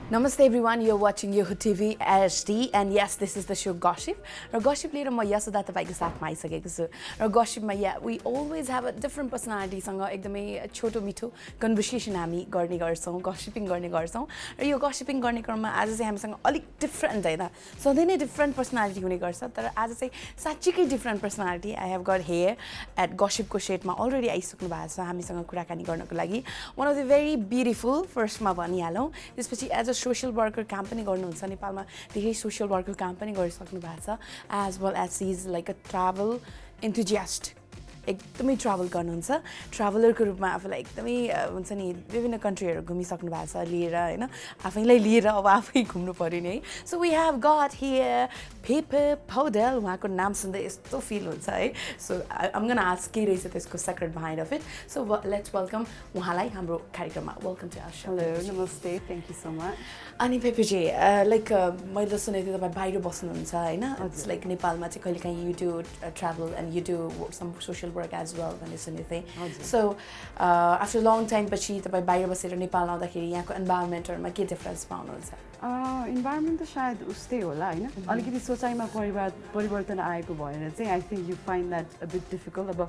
Namaste everyone, you're watching Yoho TV HD and yes, this is the show Gossip. Our Gossip later ma Yasodha Rai साथमा आइसकेको छु र Gossip मा we always have a different personality सँग एकदमै छोटो मिठो कन्भर्सेसन हामी गर्ने गर्छौं, gossiping गर्ने गर्छौं र यो gossiping गर्ने क्रममा आज चाहिँ हामीसँग अलिक डिफरेन्ट हैन सधैँ नै डिफरेन्ट पर्सनालिटी हुने गर्छ तर आज चाहिँ साच्चीकै different personality I have got here at Gossip को सेटमा अलरेडी आइसक्नु भएको छ हामीसँग कुराकानी गर्नको लागि one of the very beautiful first मा भनिहालौं त्यसपछि as a social worker काम पनि गर्नुहुन्छ नेपालमा धेरै social worker काम पनि गरिसक्नु भएको छ as well as he is like a travel enthusiast एकदमै ट्राभल गर्नुहुन्छ ट्राभलरको रूपमा आफूलाई एकदमै हुन्छ नि विभिन्न कन्ट्रीहरु घुमिसक्नु भएको छ लिएर हैन आफैलाई लिएर अब आफै घुम्नु पर्यो नि है so we have got here Pepper Paudel उहाँको नाम सुन्दै यस्तो फिल हुन्छ है so I am gonna ask के रहेछ त्यसको secret behind of it so let's welcome उहाँलाई हाम्रो कार्यक्रममा welcome to our show hello नमस्ते थ्यांक यू सो मच अनि पेपरजी लाइक मैले सुनेको थिएँ तपाईँ बाहिर बस्नुहुन्छ हैन इट्स लाइक नेपालमा चाहिँ कहिलेकाहीँ you do travel and you do some social work as well भन्ने सुनेको थिएँ सो आफ्टर लङ टाइम पछि तपाईँ बाहिर बसेर नेपाल आउँदाखेरि यहाँको इन्भाइरोमेन्टहरुमा के डिफरेन्स पाउनुहुन्छ इन्भाइरोमेन्ट त सायद उस्तै होला हैन अलिकति सोचाइमा परिवर्तन आएको भएर चाहिँ I think you find that a bit difficult अब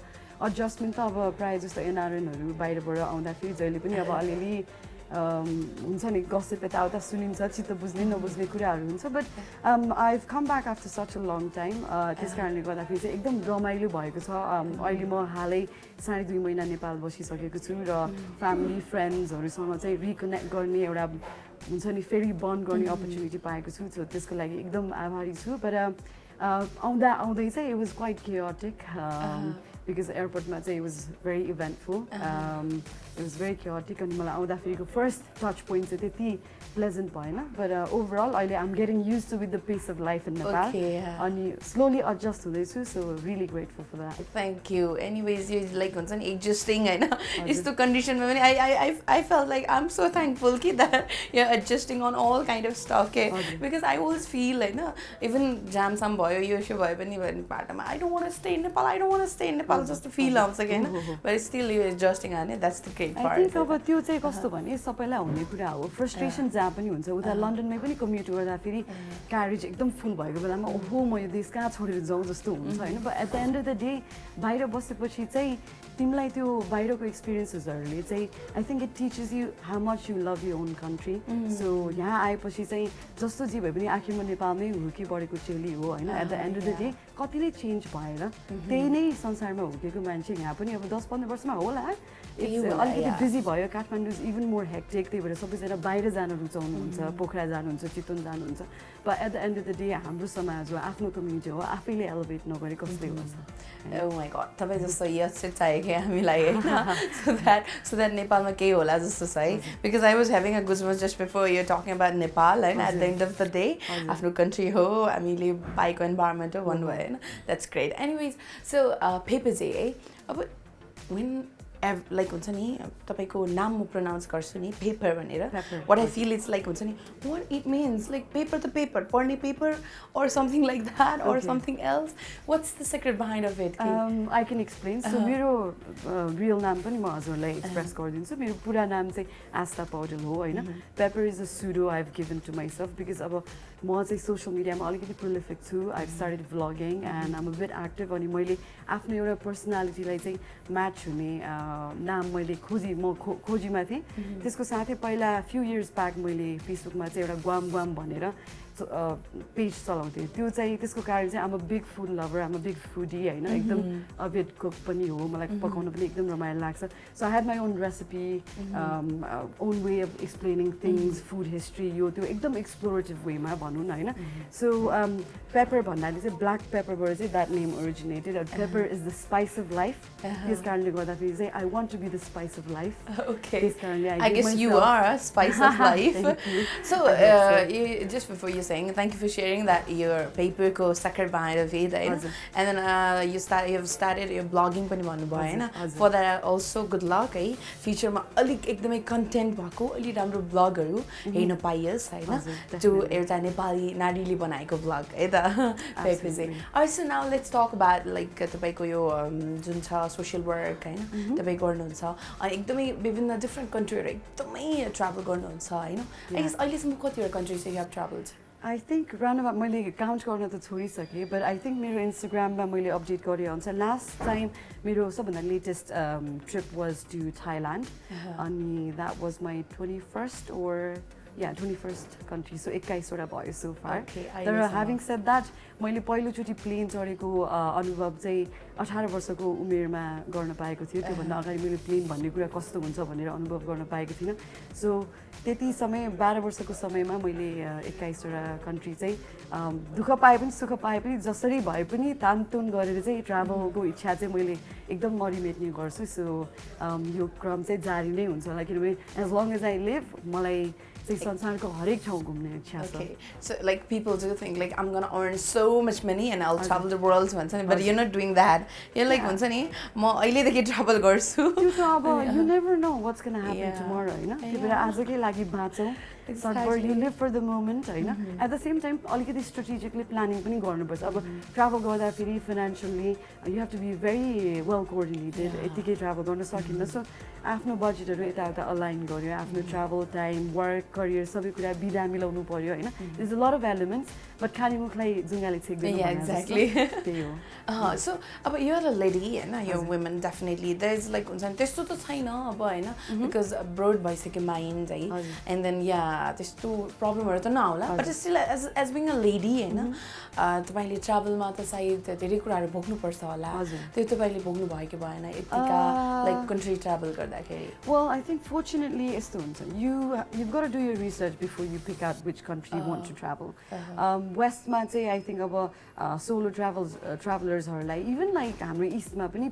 एडजस्टमेन्ट त अब प्राय जस्तो एनआरएनहरु बाहिरबाट आउँदाखेरि जहिले पनि अब अलिअलि हुन्छ नि गसिप यताउता सुनिन्छ चित्त बुझ्ने नबुझ्ने कुराहरू हुन्छ but I have come back after such a long time त्यस कारणले गर्दाखेरि चाहिँ एकदम रमाइलो भएको छ अहिले म हालै 2.5 महिना नेपाल बसिसकेको छु र फ्यामिली फ्रेन्ड्सहरूसँग चाहिँ रिकनेक्ट गर्ने एउटा हुन्छ नि फेरि बन्ड गर्ने अपर्च्युनिटी पाएको छु सो त्यसको लागि एकदम आभारी छु तर आउँदै चाहिँ it was quite chaotic because एयरपोर्टमा चाहिँ it was very eventful it was very chaotic अनि मलाई आउँदाखेरिको फर्स्ट टच पोइन्ट चाहिँ त्यति प्लेजेन्ट भएन but overall अहिले I'm getting used to with the pace of life in Nepal अनि slowly adjust हुँदैछु so really grateful for that thank you anyways you like हुन्छ नि adjusting हैन यस्तो कन्डिसनमा पनि I felt like I'm so thankful कि that you're adjusting on all kind of stuff okay because I always feel हैन even jam sam भयो यो so भयो पनि बाटोमा I don't want to stay in Nepal just to feel आउँछ के हैन but still you adjusting हैन that's the great part I think अब त्यो चाहिँ कस्तो भने सबैलाई हुने कुरा हो फ्रस्ट्रेसन जहाँ पनि हुन्छ उता लन्डनमै पनि कम्युट गर्दाखेरि क्यारेज एकदम फुल भएको बेलामा ओहो म यो देश कहाँ छोडेर जाउँ जस्तो हुन्छ हैन but at the end of the day बाहिर बसेपछि चाहिँ तिमीलाई त्यो बाहिरको एक्सपिरियन्सेसहरुले चाहिँ I think it teaches you how much you love your own country so यहाँ आएपछि चाहिँ जस्तो जे भए पनि आखिर म नेपालमै हुर्की बढेको चेली हो हैन at the end of the day कति नै चेन्ज भएर त्यही नै संसारमा हुर्केको मान्छे यहाँ पनि अब 10-15 वर्षमा होला अलिकति बिजी भयो Kathmandu is even more hectic त्यही भएर सबैजना बाहिर जान रुचाउनुहुन्छ पोखरा जानुहुन्छ चितवन जानुहुन्छ but at the end of the day हाम्रो समाज हो आफ्नो कम्युनिटी हो आफैले एलिभेट नगरे कसले हुन्छ ओ माय गॉड तपाईँ जस्तो यस चाहिँ चाहियो हामीलाई हैन so that नेपालमा केही होला जस्तो छ है because I was having a goosebumps just before you're talking about Nepal and at the end of the day आफ्नो country हो हामीले पाएको environment हो भन्नु भयो हैन that's great anyways so paper चाहिँ अब when like हुन्छ नि तपाईको नाम म प्रोनाउन्स गर्छु नि पेपर भनेर what I feel it's like हुन्छ नि what it means like paper to paper पढ्ने paper or something like that or something else what's the secret behind of it I can explain so मेरो real नाम पनि म हजुरलाई express गरिदिन्छु मेरो पुरा नाम चाहिँ आस्था पौडेल हो हैन paper is a pseudo I've given to myself because अब म चाहिँ सोशल मिडियामा अलिकति प्रोलिफिक छु I've started vlogging and I'm a bit active अनि मैले आफ्नो एउटा पर्सनालिटीलाई चाहिँ म्याच हुने नाम मैले खोजीमा थिएँ त्यसको साथै पहिला फ्यु इयर्स ब्याक मैले फेसबुकमा चाहिँ एउटा ग्वाम भनेर पेज चलाउँथेँ त्यो चाहिँ त्यसको कारण चाहिँ I'm a big food lover I'm a big foodie हैन एकदम अभिड कुक पनि हो मलाई पकाउन पनि एकदम रमाइलो लाग्छ so I had my own recipe own way of explaining things food history यो त्यो एकदम एक्सप्लोरेटिभ वेमा भनौँ न हैन सो पेपर भन्नाले चाहिँ ब्ल्याक पेपरबाट चाहिँ that name originated paper is the spice of life त्यस कारणले गर्दाखेरि चाहिँ I want to be the spice of life त्यस कारणले I guess you are a spice of life so just before you saying. Thank you for sharing that your paper ko sakar bhaera feed and then you have started your blogging pani भन्नु भयो हैन. For that also good luck है. Future मा अलिक एकदमै content भएको अलि राम्रो ब्लगहरु हेर्न पाइयोस् हैन. To एउटा नेपाली नारीले बनाएको ब्लग है त. पेपर चाहिँ. Also now let's talk about like तपाईको यो जुन छ social work हैन. तपाई गर्नुहुन्छ अनि एकदमै विभिन्न different countryहरु एकदमै travel गर्नुहुन्छ हैन. I guess अहिलेसम्म कतिवटा countries you have traveled? I think roundabout मैले काउन्ट गर्न त छोडिसकेँ but I think मेरो इन्स्टाग्राममा मैले अपडेट गरेँ अनुसार लास्ट टाइम मेरो सबभन्दा latest trip was to Thailand अनि that was my 21st or 21st country so 21 वटा भयो so far. तर having said that मैले पहिलोचोटि प्लेन चढेको अनुभव चाहिँ 18 वर्षको उमेरमा गर्न पाएको थियो. त्योभन्दा अगाडि मैले प्लेन भन्ने कुरा कस्तो हुन्छ भनेर अनुभव गर्न पाएको थिइनँ. सो त्यति समय 12 वर्षको समयमा मैले 21 वटा कन्ट्री चाहिँ दुःख पाए पनि सुख पाए पनि जसरी भए पनि तानतुन गरेर चाहिँ ट्राभलको इच्छा चाहिँ मैले एकदम मरिमेट्ने गर्छु. सो यो क्रम चाहिँ जारी नै हुन्छ होला किनभने as long as I live मलाई संसारको हरेक ठाउँ घुम्ने इच्छा छ. Okay, so like people do think like I'm gonna earn so much money and I'll travel the world भन्छ नि, but you're not doing that. You're like हुन्छ नि म अहिलेदेखि ट्राभल गर्छु. त्यो त अब you never know what's gonna happen tomorrow हैन. त्यही भएर आजकै लागि बाँचौँ. Exactly. You live for the moment हैन. At the same time अलिकति strategically planning पनि गर्नुपर्छ. अब ट्राभल गर्दाखेरि financially you have to be very well coordinated. यतिकै ट्राभल गर्न सकिन्न. सो आफ्नो बजेटहरु यताउता अलाइन गर्यो. आफ्नो ट्राभल टाइम वर्क करियर सबै कुरा बिदा मिलाउनु पर्यो हैन. There's a lot of elements but खाली मुखलाई जुङ्गाले छेक्दैन. Yeah, exactly. त्यही हो. So अब you're a lady हैन, you're women definitely. There's like हुन्छ नि त्यस्तो त छैन अब हैन because broad भइसक्यो माइन्ड है. And then त्यस्तो प्रब्लमहरु त नहोला but still as being a lady हैन तपाईले ट्राभलमा त सायद धेरै कुराहरु भोग्नु पर्छ होला. त्यो तपाईले भोग्नु भयो कि भएन यतिका like country travel गर्दाखेरि? Well, I think fortunately यस्तो हुन्छ. You've got to do your research before you pick out which country you want to travel. Westमा चाहिँ I think अब solo travelers even like हाम्रो eastमा पनि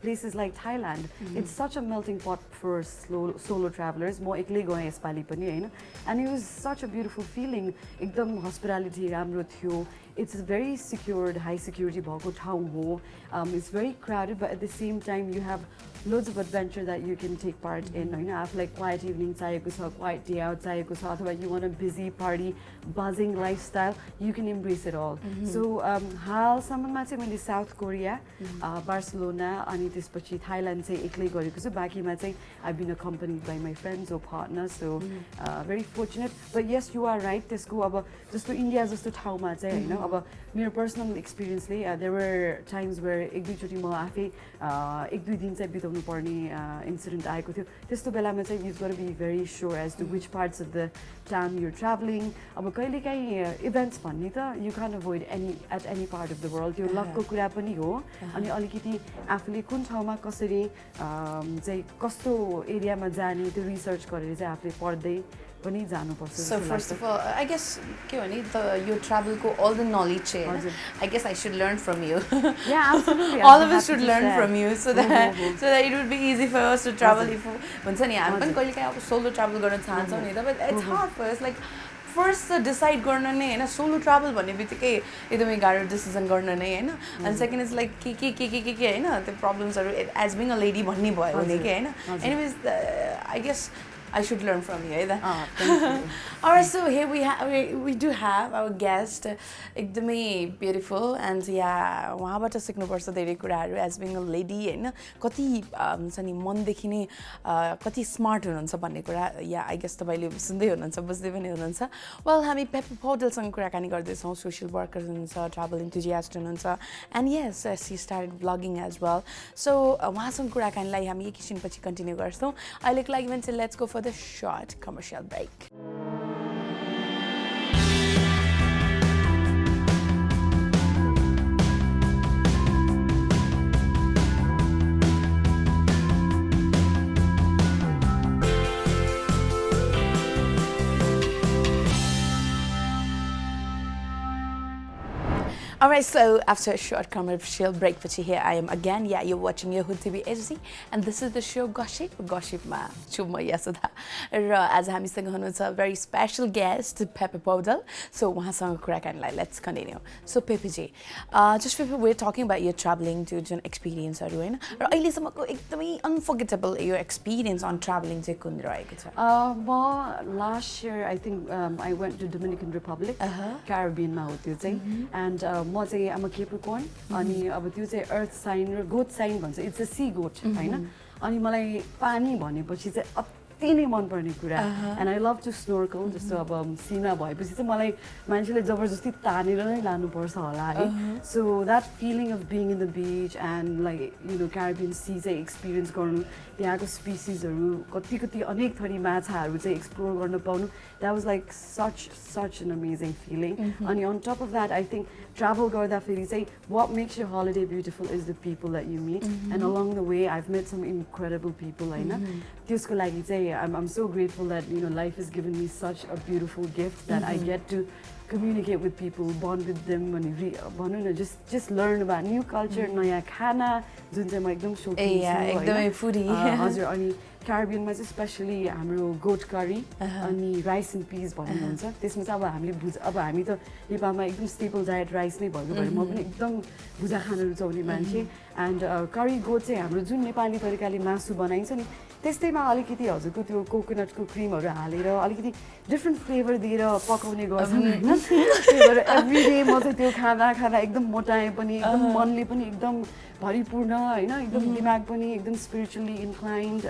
places like Thailand it's such a melting pot for solo travelers. म एक्लै गएँ यसपालि पनि हैन. And it was such a beautiful feeling. एकदम hospitality राम्रो थियो. It's very secured, high security भएको ठाउँ हो. It's very crowded but at the same time you have loads of adventure that you can take part in. You know, have like quiet evening चाहिएको छ, quiet day out चाहिएको छ, अथवा you want a busy party, buzzing lifestyle, you can embrace it all. So हालसम्ममा चाहिँ मैले south Korea, Barcelona अनि त्यसपछि Thailand चाहिँ एक्लै गरेको छु. बाँकीमा चाहिँ I've been accompanied by my friends or partners. So very fortunate. But yes, you are right. त्यसको अब जस्तो इन्डिया जस्तो ठाउँमा चाहिँ हैन अब मेरो personal एक्सपिरियन्सले there were times where एक दुईचोटि म आफै एक दुई दिन चाहिँ बिताउनु पर्ने इन्सिडेन्ट आएको थियो. त्यस्तो बेलामा चाहिँ you've got to be very sure as to which parts of the town you're traveling. अब कहिलेकाहीँ इभेन्ट्स भन्ने त you can't avoid at any part of the world. त्यो लकको कुरा पनि हो. अनि अलिकति आफूले कुन ठाउँमा कसरी चाहिँ कस्तो एरियामा जाने त्यो रिसर्च गरेर चाहिँ आफूले पढ्दै पनि जानुपर्छ. So first of all, I guess के भने your travel को all the knowledge I guess I should learn from you. Yeah, absolutely. All of us should learn from you so that it would be easy for us to travel. If हुन्छ नि हामी पनि कहिलेकाहीँ अब solo travel गर्न चाहन्छौँ नि त, but it's hard for us. Like first decide गर्न नै हैन, solo travel भन्ने बित्तिकै एकदमै गाह्रो डिसिजन गर्न नै हैन. And second is like के हैन त्यो प्रब्लम्सहरु as being a lady भन्ने भयो भने के हैन. Anyways, I guess I should learn from you either. Thank you. Alright, so here we do have our guest, एकदमै beautiful and उहाँबाट सिक्नुपर्छ धेरै कुराहरु as being a lady हैन. कति हुन्छ नि मनदेखि नै कति स्मार्ट हुनुहुन्छ भन्ने कुरा I guess तपाईले सुन्दै हुनुहुन्छ बुझ्दै पनि हुनुहुन्छ. Well, हामी Paudel सँग कुराकानी गर्दै छौं. Social worker हुनुहुन्छ, travel enthusiast हुनुहुन्छ, and yes, she started vlogging as well. So उहाँसँग कुराकानीलाई हामी एकैछिनपछि कन्टिन्यू गर्छौं. अहिलेको लागि भने let's go for the short commercial break. Alright, so after a short commercial break, here I am again. Yeah, you're watching Yoho TV HD, and this is the show Gossip. Gossipमा छु म यशोदा र आज हामीसँग हुनुहुन्छ very special guest Paudel. So उहाँसँग कुराकानीलाई let's continue. So Pepeji, just Pepe, we're talking about your traveling to जुन experience हरू हैन र अहिलेसम्मको एकदमै unforgettable your experience on traveling चाहिँ कुन रहेको छ? Last year I think I went to Dominican Republic, Caribbean मा हो त्यो चाहिँ, and म चाहिँ I'm a Capricorn अनि अब त्यो चाहिँ earth sign र goat sign भन्छ, it's a sea goat हैन, अनि मलाई पानी भनेपछि चाहिँ अति नै मन पर्ने कुरा, and I love to snorkel, जस्तो अब सीमा भएपछि चाहिँ मलाई मान्छेले जबरजस्ती तानेर नै लानुपर्छ होला है, so that feeling of being in the beach and like you know Caribbean sea चाहिँ experience गर्नु, त्यहाँको स्पिसिसहरू कति कति अनेक थरी माछाहरू चाहिँ एक्सप्लोर गर्न पाउनु, that was like such an amazing feeling. And on top of that I think travel गर्दाखेरि चाहिँ what makes your holiday beautiful is the people that you meet, and along the way I've met some incredible people हैन, त्यसको लागि चाहिँ I'm so grateful that you know life has given me such a beautiful gift that I get to communicate with people, bond with them, and just learn about new culture, नयाँ खाना जुन चाहिँ म एकदम शौकीन छु, एकदमै foodie हजुर, अनि Caribbean मा चाहिँ स्पेशली हाम्रो गोट करी अनि राइस एन्ड पिस भन्ने हुन्छ, त्यसमा चाहिँ अब हामीले अब हामी त नेपालमा एकदम स्टेपल डायट राइस नै भएको भएर म पनि एकदम भुजा खान रुचाउने मान्छे, एन्ड करी गोट चाहिँ हाम्रो जुन नेपाली तरिकाले मासु बनाइन्छ नि त्यस्तैमा अलिकति हजुरको त्यो कोकोनटको क्रिमहरू हालेर अलिकति डिफ्रेन्ट फ्लेभर दिएर पकाउने गर्छन् हैन, त्यही भएर एभ्री डे म चाहिँ त्यो खाँदा एकदम मोटाएँ पनि, एकदम मनले पनि एकदम भरिपूर्ण हैन, एकदम दिमाग पनि एकदम स्पिरिचुअली इन्क्लाइन्ड,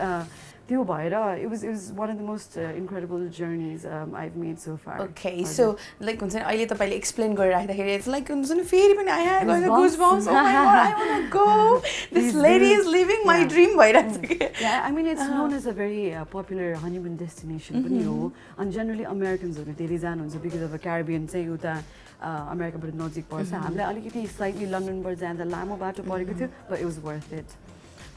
त्यो भएर it was one of the most incredible journeys I've made so far. Okay, so like हुन्छ नि अहिले तपाईले एक्सप्लेन गरिराख्दाखेरि it's like हुन्छ नि फेरि पनि I had goosebumps. Oh my god, I want to go. This lady is living my dream भइरहेछ के. Yeah, I mean it's known as a very popular honeymoon destination पनि हो, and generally Americansहरू धेरै जानुहुन्छ because of the Caribbean चाहिँ उता अमेरिकाबाट नजिक पर्छ, हामीलाई अलिकति स्लाइटली लन्डनबाट जाँदा लामो बाटो परेको थियो, but it was worth it.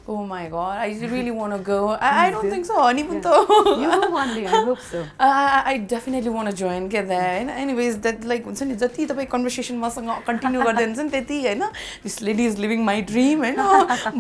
Oh my god, I really want to go. I don't think so, honeymoon though. You will one day, I hope so. I definitely want to join, get there. Anyways, that like हुन्छ नि जति तपाई conversation मसँग continue गर्दै हुन्छ नि त्यति हैन, this lady is living my dream हैन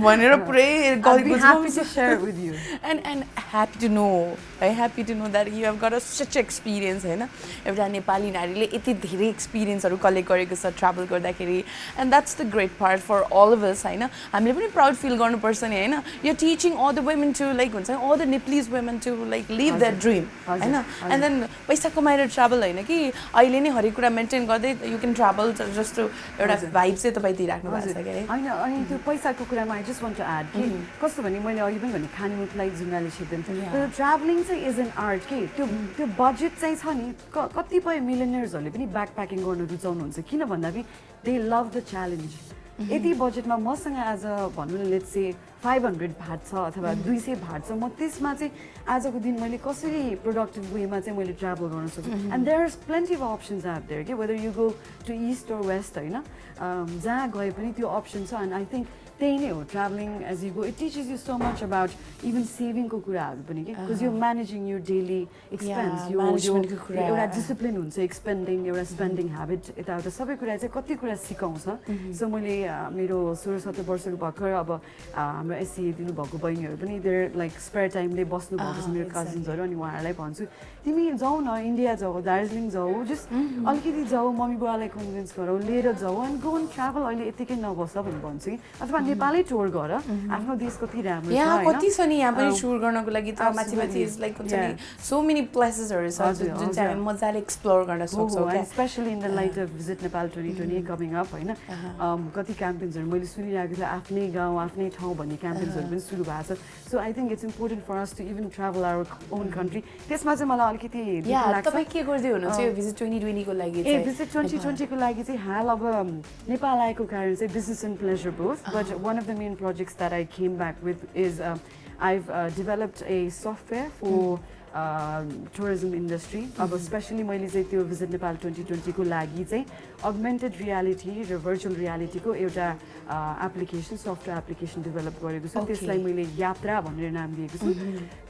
भनेर पुरै I'll be happy to share it with you. And happy to know, very happy to know that you have got such experience हैन, एउटा नेपाली नारीले यति धेरै एक्सपिरियन्सहरु कलेक्ट गरेको छ ट्राभल गर्दाखेरि, and that's the great part for all of us हैन, हामीले पनि प्राउड फिल गर्नुपर्छ नि हैन, you're teaching all the women to like हुन्छ all the Nepalese women to like live their dream हैन, and then पैसा कमाएर ट्राभल हैन कि अहिले नै हरेक कुरा मेन्टेन गर्दै you can travel जस्तो एउटा भाइब चाहिँ तपाई दिइराख्नु भएको छ के हैन, अनि त्यो पैसाको कुरामा I just want to add कि कस्तो भने मैले अघि पनि भने खानेमुखलाई जुङ्गाले छिर्दैन, तर ट्राभलिङ चाहिँ इज एन आर्ट के, त्यो बजेट चाहिँ छ नि, कतिपय मिलियनियर्सहरूले पनि ब्याकप्याकिङ गर्न रुचाउनुहुन्छ, किन भन्दाखेरि दे लभ द च्यालेन्ज, यति बजेटमा मसँग एज अ भनौँ न लेट्स से 500 भाट छ अथवा 200 भाट छ, म त्यसमा चाहिँ आजको दिन मैले कसरी प्रोडक्टिभ वेमा चाहिँ मैले ट्राभल गर्न सक्छु, and there is plenty of options out there के, whether you go to east और वेस्ट हैन, जहाँ गए पनि त्यो अप्सन छ, एन्ड आई थिङ्क त्यही नै हो travelling as you go, it teaches you so much about even सेभिङको कुराहरू पनि के, because you managing your daily expense, यो एउटा डिसिप्लिन हुन्छ एक्सपेन्डिङ, एउटा स्पेन्डिङ ह्याबिट, यताउता सबै कुरा चाहिँ कति कुरा सिकाउँछ, सो मैले मेरो 16-17 वर्षको भर्खर अब हाम्रो एससिए दिनुभएको बहिनीहरू पनि देयर लाइक स्पेयर टाइमले बस्नु भएको छ मेरो कजिन्सहरू, अनि उहाँहरूलाई भन्छु तिमी जाऊ न, इन्डिया जाऊ, दार्जिलिङ जाऊ, जस्ट अलिकति जाऊ, मम्मी बुवालाई कन्भिन्स गरौ, लिएर जाऊ, एन्ड गो एन्ड ट्राभल, अहिले यतिकै नबस भनेर भन्छु कि, अथवा नेपालै टुर गर, आफ्नो देश कति राम्रो छ यहाँ कति छ नि, यहाँ पनि टुर गर्नको लागि त माथि इज लाइक हुन्छ नि सो मेनी प्लेसेसहरु छ जुन चाहिँ हामी मजाले एक्सप्लोर गर्न सक्छौँ के, specially in the light of visit Nepal 2020 coming up हैन, कति क्याम्पेन्सहरु मैले सुनिरहेको थिएँ, आफ्नै गाउँ आफ्नै ठाउँ भन्ने क्याम्पेन्सहरु पनि सुरु भएको छ, so I think it's important for us to even travel our own country, त्यसमा चाहिँ मलाई अलिकति लाग्छ। तपाई के गर्दै हुनुहुन्छ यो भिजिट 2020 को लागि चाहिँ? भिजिट 2020 को लागि चाहिँ हाल अब नेपाल आएको कारण चाहिँ business and pleasure both, but one of the main projects that I came back with is I've developed a software for tourism industry अब स्पेसली मैले चाहिँ त्यो भिजिट नेपाल 2020 को लागि चाहिँ अगमेन्टेड रियालिटी र भर्चुअल रियालिटीको एउटा एप्लिकेसन सफ्टवेयर एप्लिकेसन डेभलप गरेको छु त्यसलाई मैले यात्रा भनेर नाम दिएको छु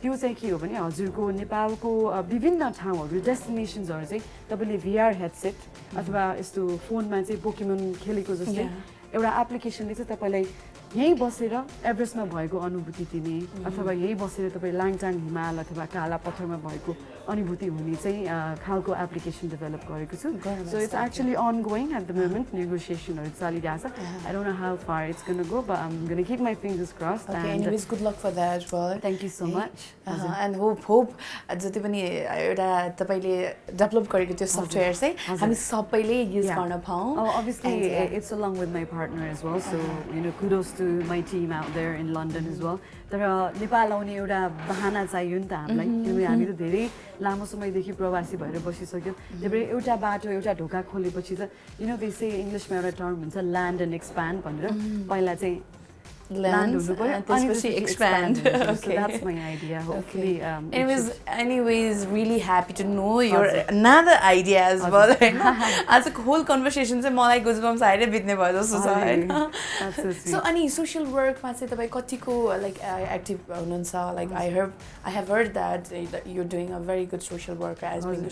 त्यो चाहिँ के हो भने हजुरको नेपालको विभिन्न ठाउँहरू डेस्टिनेसन्सहरू चाहिँ तपाईँले भिआर हेडसेट अथवा यस्तो फोनमा चाहिँ पोकेमोन खेलेको जस्तै एउटा एप्लिकेसनले चाहिँ तपाईँलाई यहीँ बसेर एभरेस्टमा भएको अनुभूति दिने अथवा यहीँ बसेर तपाईँ लाङटाङ हिमाल अथवा काला पत्थरमा भएको अनुभूति हुने चाहिँ खालको एप्लिकेसन डेभलप गरेको छु so it's actually ongoing at the moment नेगोसिएसनहरू चलिरहेछ I don't know how far it's gonna go but I'm gonna keep my fingers crossed and good luck for that as well. Thank you so much and hope जति पनि एउटा तपाईँले develop गरेको त्यो software चाहिँ हामी सबैले युज गर्न पाऊँ. Obviously it's along with my partner as well, so you know, kudos to my team out there in London as well. तर नेपाल आउने एउटा बहाना चाहियो नि त हामीलाई किनभने हामी त धेरै लामो समयदेखि प्रवासी भएर बसिसक्यौँ त्यही भएर एउटा बाटो एउटा ढोका खोलेपछि त यु नो त्यसै इङ्ग्लिसमा एउटा टर्म हुन्छ ल्यान्ड एन्ड एक्सप्यान्ड भनेर पहिला चाहिँ land and especially expand. Okay. So that's my idea. Hopefully, anyways, really happy to know your another idea as well. As a whole conversation, से मलाई goosebumps आएर बित्ने भयो जस्तो छ हैन. So any social work मा चाहिँ तपाई कतिको like active हुनुहुन्छ? Like I have heard that you're doing a very good social worker as being a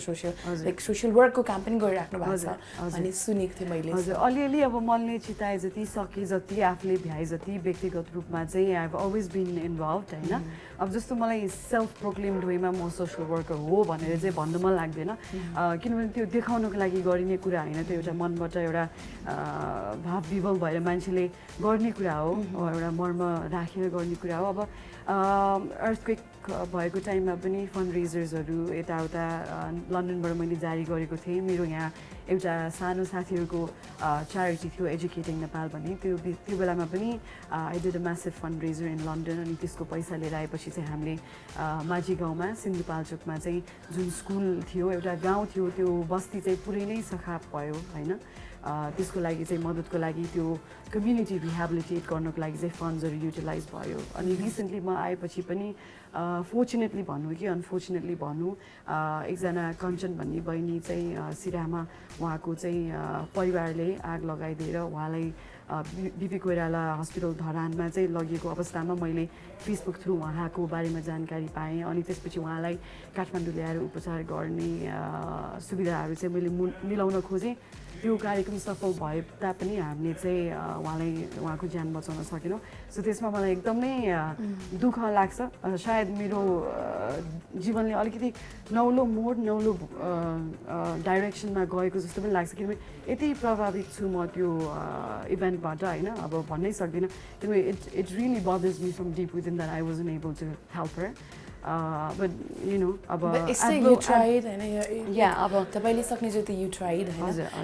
social work को काम पनि गरिराख्नु भएको छ. अनि सुनेको थिए मैले. हजुर अलिअलि अब मनले चिताए जति सके जति आफूले भ्याए जति व्यक्तिगत रूपमा चाहिँ आई हेभ अलवेज बिन इन्भल्भड हैन. अब जस्तो मलाई सेल्फ प्रोक्लेम्ड वेमा म सोसल वर्कर हो भनेर चाहिँ भन्नु मन लाग्दैन किनभने त्यो देखाउनको लागि गरिने कुरा होइन त्यो एउटा मनबाट एउटा भाव विभल भएर मान्छेले गर्ने कुरा हो एउटा मर्म राखेर गर्ने कुरा हो. अब अर्थक्वेक भएको टाइममा पनि फन्ड रेजर्सहरू यताउता लन्डनबाट मैले जारी गरेको थिएँ. मेरो यहाँ एउटा सानो साथीहरूको च्यारिटी थियो एजुकेटिङ नेपाल भन्ने त्यो बेलामा पनि I did a massive fundraiser in London अनि त्यसको पैसा लिएर आएपछि चाहिँ हामीले माझी गाउँमा सिन्धुपाल्चोकमा चाहिँ जुन स्कुल थियो एउटा गाउँ थियो त्यो बस्ती चाहिँ पुरै नै सखाप भयो होइन. त्यसको लागि चाहिँ मद्दतको लागि त्यो कम्युनिटी रिहेबिलिटेट गर्नको लागि चाहिँ फन्ड्सहरू युटिलाइज भयो. अनि रिसेन्टली म आएपछि पनि फोर्चुनेटली भनौँ कि अनफोर्चुनेटली भनौँ एकजना कञ्चन भन्ने बहिनी चाहिँ सिराहामा उहाँको चाहिँ परिवारले आग लगाइदिएर उहाँलाई बिपी कोइराला हस्पिटल धरानमा चाहिँ लगिएको अवस्थामा मैले फेसबुक थ्रु उहाँको बारेमा जानकारी पाएँ. अनि त्यसपछि उहाँलाई काठमाडौँ ल्याएर उपचार गर्ने सुविधाहरू चाहिँ मैले मिलाउन खोजेँ. त्यो कार्यक्रम सफल भए तापनि हामीले चाहिँ उहाँको ज्यान बचाउन सकेनौँ. सो त्यसमा मलाई एकदमै दुःख लाग्छ. सायद मेरो जीवनले अलिकति नौलो मोड नौलो डाइरेक्सनमा गएको जस्तो पनि लाग्छ किनभने यति प्रभावित छु म त्यो इभेन्टबाट होइन. अब भन्नै सक्दिनँ किनभने it really bothers me from deep within that I wasn't able to help her. But you know, you tried and तपाईँले सक्ने जति you tried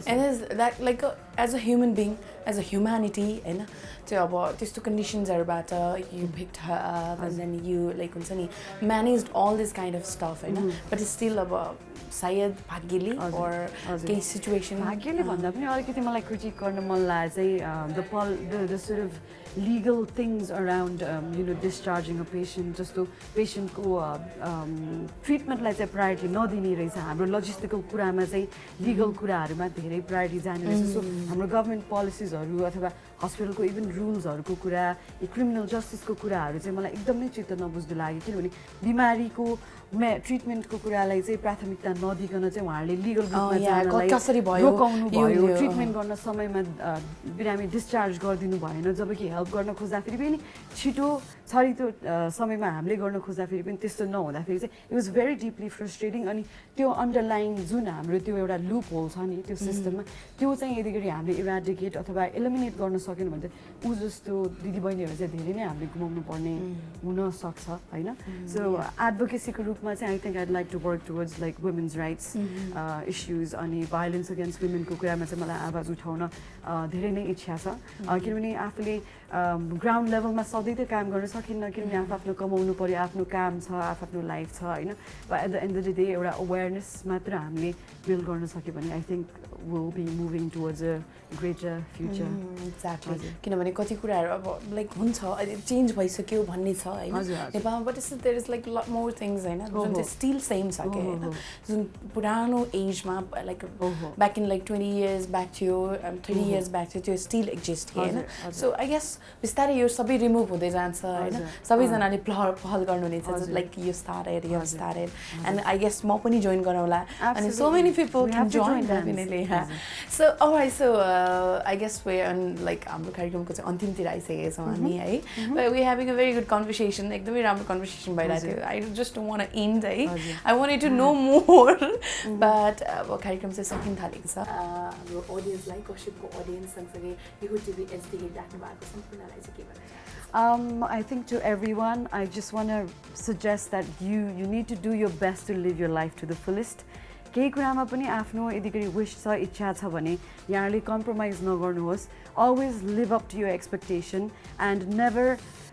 and is that like as a human being, as a humanity हैन त्यो अब त्यस्तो कन्डिसन्सहरुबाट you picked her up and then you like हुन्छ नि managed all this kind of stuff हैन but it's still अब सायद भाग्यले or केही सिचुएसन भाग्यले भन्दा पनि अलिकति मलाई क्रिटिक गर्न मन लाग्छ चाहिँ the sort of legal things around you know discharging a patient जस्तो पेशेन्टको ट्रिटमेन्टलाई चाहिँ प्रायोरिटी नदिने रहेछ. हाम्रो लजिस्टिकल कुरामा चाहिँ लिगल कुराहरूमा धेरै प्रायोरिटी जाने रहेछ. सो हाम्रो गभर्मेन्ट पोलिसिजहरू अथवा हस्पिटलको इभन रुल्सहरूको कुरा क्रिमिनल जस्टिसको कुराहरू चाहिँ मलाई एकदमै चित्त नबुझ्दो लाग्यो किनभने बिमारीको ट्रिटमेन्टको कुरालाई चाहिँ प्राथमिकता नदिकन चाहिँ उहाँहरूले लिगल रूपमा रोकाउनु भयो. ट्रिटमेन्ट गर्न समयमा बिरामी डिस्चार्ज गरिदिनु भएन जबकि हेल्प गर्न खोज्दाखेरि पनि छिटो छरितो समयमा हामीले गर्न खोज्दाखेरि पनि त्यस्तो नहुँदाखेरि चाहिँ it was very deeply frustrating. अनि त्यो अन्डरलाइन जुन हाम्रो त्यो एउटा लुप होल छ नि त्यो सिस्टममा त्यो चाहिँ यदि गरी हामीले इराडिकेट अथवा एलिमिनेट गर्न सकेन भने चाहिँ ऊ जस्तो दिदीबहिनीहरू चाहिँ धेरै नै हामीले गुमाउनु पर्ने हुनसक्छ होइन. सो एडभोकेसीको रूपमा चाहिँ I think I'd like to work towards like women's rights issues अनि भायोलेन्स अगेन्स्ट वुमेनको कुरामा चाहिँ मलाई आवाज उठाउन धेरै नै इच्छा छ किनभने आफूले ग्राउन्ड लेभलमा सधैँ त काम गर्न सकिन्न किनभने आफ्नो कमाउनु पर्यो आफ्नो काम छ आफ्नो लाइफ छ होइन but at the end of the day एउटा अवेरनेस मात्र हामीले बिल्ड गर्न सक्यो भने I think will be moving towards a greater future exactly किनभने कति कुराहरू अब लाइक हुन्छ अहिले चेन्ज भइसक्यो भन्ने छ होइन नेपालमा but there is like lot more things होइन जुन चाहिँ स्टिल सेम छ क्या होइन जुन पुरानो एजमा like back in like 20 years back थियो 30 इयर्स ब्याक थियो त्यो स्टिल एक्जिस्ट थियो होइन सो आई गेस बिस्तारै यो सबै रिमुभ हुँदै जान्छ होइन सबैजनाले पहल गर्नुहुनेछ लाइक यो स्टार्टेड एन्ड आई गेस म पनि जोइन गरौँला अनि so many people can join definitely so alright so I guess we're on like हाम्रो कार्यक्रमको चाहिँ अन्तिमतिर आइसकेका छौँ हामी है but we're having a very good conversation एकदमै राम्रो conversation भइरहेको थियो I just don't want to end है I wanted to know more but अब कार्यक्रम चाहिँ सकिन थालेको छ हाम्रो अडियन्सलाई गसिपको अडियन्स सँगसँगै यो टिभी एचडी हेरिराख्नु भएको सम्पूर्णलाई चाहिँ के भन्न चाहनुहुन्छ I think to everyone I just want to suggest that you need to do your best to live your life to the fullest केही कुरामा पनि आफ्नो यदि गरी विश छ इच्छा छ भने यहाँले कम्प्रोमाइज नगर्नुहोस् always live up to your expectation and never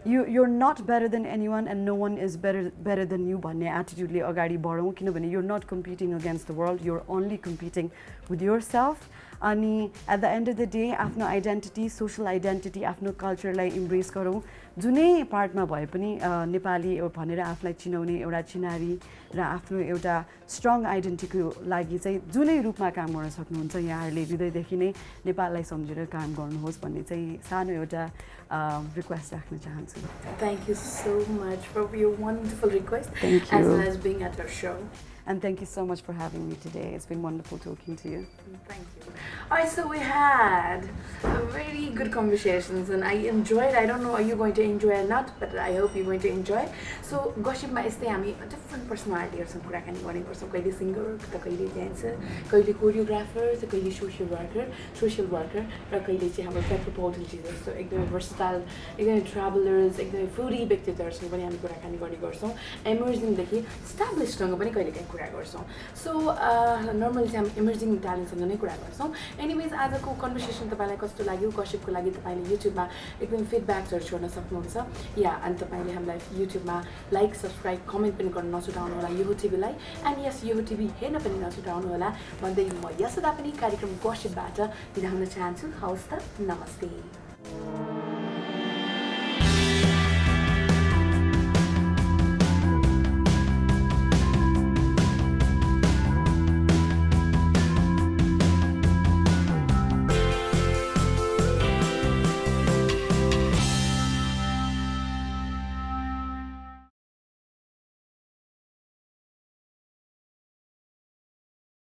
you're not better than anyone and no one is better than you भन्ने एटिट्युडले अगाडि बढौँ किनभने you're not competing against the world you're only competing with yourself अनि at the end of the day आफ्नो identity social identity आफ्नो कल्चरलाई embrace गरौँ जुनै पार्टमा भए पनि नेपाली भनेर आफूलाई चिनाउने एउटा चिनारी र आफ्नो एउटा स्ट्रङ आइडेन्टिटीको लागि चाहिँ जुनै रूपमा काम गर्न सक्नुहुन्छ यहाँहरूले हृदयदेखि नै नेपाललाई सम्झेर काम गर्नुहोस् भन्ने चाहिँ सानो एउटा रिक्वेस्ट राख्न चाहन्छु Thank you so much for your wonderful request Thank as you. well as being at our show. And thank you so much for having me today. It's been wonderful talking to you. Thank you. Alright, so we had very good conversations and I enjoyed. I don't know are you going to enjoy or not, but I hope you're going to enjoy. So gossipमा यस्तै हामी different personalityहरुसँग कुराकानी गर्ने गर्छौँ कहिले singer त कहिले dancer कहिले choreographer त कहिले सोशल वर्कर र कहिले चाहिँ हाम्रो पौडेल जी जस्तो एकदमै versatile एकदमै ट्राभलर्स एकदमै फुडी व्यक्तित्वहरुसँग पनि हामी कुराकानी गर्ने गर्छौँ इमर्जिङदेखि स्टाब्लिस्डसँग पनि कहिलेकाहीँ कुरा गर्छौँ सो नर्मली चाहिँ हामी इमर्जिङ ट्यालेन्टसँग नै कुरा गर्छौँ एनिवेज आजको कन्भर्सेसन तपाईँलाई कस्तो लाग्यो गसिपको लागि तपाईँले युट्युबमा एकदम फिडब्याक्सहरू छोड्न सक्नुहुन्छ या अनि तपाईँले हामीलाई युट्युबमा लाइक सब्सक्राइब कमेन्ट पनि गर्न नछुटाउनु होला यो टिभीलाई एन्ड यस यो टिभी हेर्न पनि नछुटाउनु होला भन्दै म यसोदा पनि कार्यक्रम गसिपबाट बिदा हुन चाहन्छु हवस् त नमस्ते